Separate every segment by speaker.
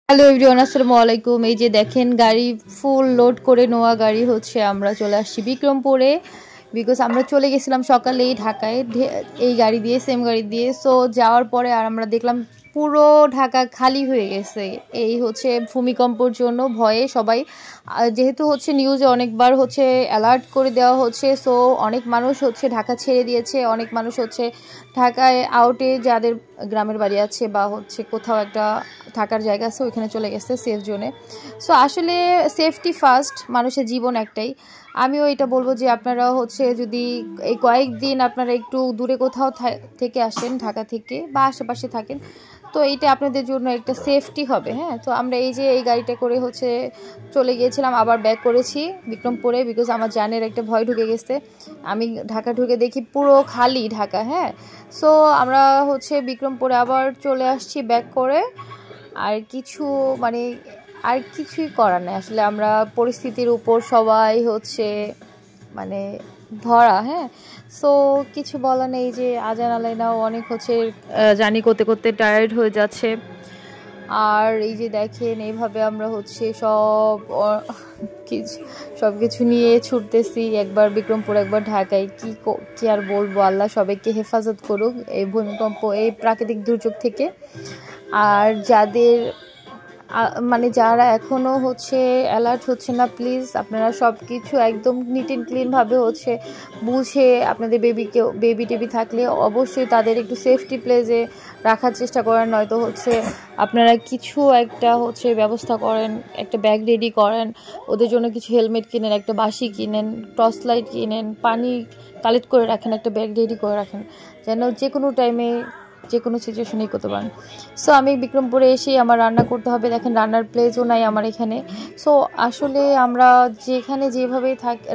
Speaker 1: Hello everyone, আসসালামু আলাইকুম। এই যে দেখেন, গাড়ি ফুল লোড করে নেওয়া গাড়ি হচ্ছে আমরা চলে আসছি বিক্রমপুরে। বিকজ আমরা চলে গেছিলাম সকালেই ঢাকায় এই গাড়ি দিয়ে, সেম গাড়ি দিয়ে। সো যাওয়ার পরে আর আমরা দেখলাম পুরো ঢাকা খালি হয়ে গেছে। এই হচ্ছে ভূমিকম্পর জন্য ভয়ে সবাই, যেহেতু হচ্ছে নিউজে অনেকবার হচ্ছে অ্যালার্ট করে দেওয়া হচ্ছে। সো অনেক মানুষ হচ্ছে ঢাকা ছেড়ে দিয়েছে, অনেক মানুষ হচ্ছে ঢাকায় আউটে যাদের গ্রামের বাড়ি আছে বা হচ্ছে কোথাও একটা থাকার জায়গা আছে ওইখানে চলে গেছে সেফ জোনে। সো আসলে সেফটি ফার্স্ট, মানুষের জীবন একটাই। আমিও এটা বলবো যে আপনারা হচ্ছে যদি এই কয়েকদিন আপনারা একটু দূরে কোথাও থেকে আসেন, ঢাকা থেকে বা আশেপাশে থাকেন, তো এইটা আপনাদের জন্য একটা সেফটি হবে। হ্যাঁ, তো আমরা এই যে এই গাড়িটা করে হচ্ছে চলে গিয়েছিলাম, আবার ব্যাক করেছি বিক্রমপুরে। বিকজ আমার জানের একটা ভয় ঢুকে গেছে, আমি ঢাকা ঢুকে দেখি পুরো খালি ঢাকা। হ্যাঁ, সো আমরা হচ্ছে বিক্রমপুরে আবার চলে আসছি ব্যাক করে। আর কিছু মানে আর কিছুই করার নেই আসলে, আমরা পরিস্থিতির উপর সবাই হচ্ছে মানে ধরা। হ্যাঁ, সো কিছু বলা নেই। যে আজান আলাইনাও অনেক হচ্ছে জার্নি করতে করতে টায়ার্ড হয়ে যাচ্ছে। আর এই যে দেখেন, এইভাবে আমরা হচ্ছে সব কিছু নিয়ে ছুটতেছি, একবার বিক্রমপুর একবার ঢাকায়। কি আর বলবো, আল্লাহ সবাইকে হেফাজত করুক এই ভূমিকম্প, এই প্রাকৃতিক দুর্যোগ থেকে। আর যাদের মানে যারা এখনও হচ্ছে অ্যালার্ট হচ্ছে না, প্লিজ আপনারা সব কিছু একদম নিট অ্যান্ড ক্লিনভাবে হচ্ছে বুঝে, আপনাদের বেবি টেবি থাকলে অবশ্যই তাদের একটু সেফটি প্লেসে রাখার চেষ্টা করেন। নয়তো হচ্ছে আপনারা কিছু একটা হচ্ছে ব্যবস্থা করেন, একটা ব্যাগ রেডি করেন, ওদের জন্য কিছু হেলমেট কিনেন, একটা বাঁশি কিনেন, টর্চ লাইট কিনেন, পানি কালেক্ট করে রাখেন, একটা ব্যাগ রেডি করে রাখেন, যেন যে কোনো টাইমে যে কোনো সিচুয়েশনেই করতে পারেন। সো আমি বিক্রমপুরে এসেই আমার রান্না করতে হবে। দেখেন, রান্নার প্লেসও নাই আমার এখানে। সো আসলে আমরা যেখানে যেভাবে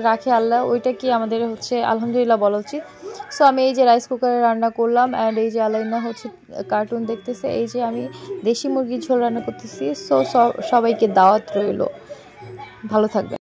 Speaker 1: রাখে আল্লাহ, ওইটা কি আমাদের হচ্ছে আলহামদুলিল্লাহ বলা উচিত। সো আমি এই যে রাইস কুকারে রান্না করলাম, অ্যান্ড এই যে আলাইনা হচ্ছে কার্টুন দেখতেছে, এই যে আমি দেশি মুরগির ঝোল রান্না করতেছি। সো সবাইকে দাওয়াত রইল, ভালো থাকবে।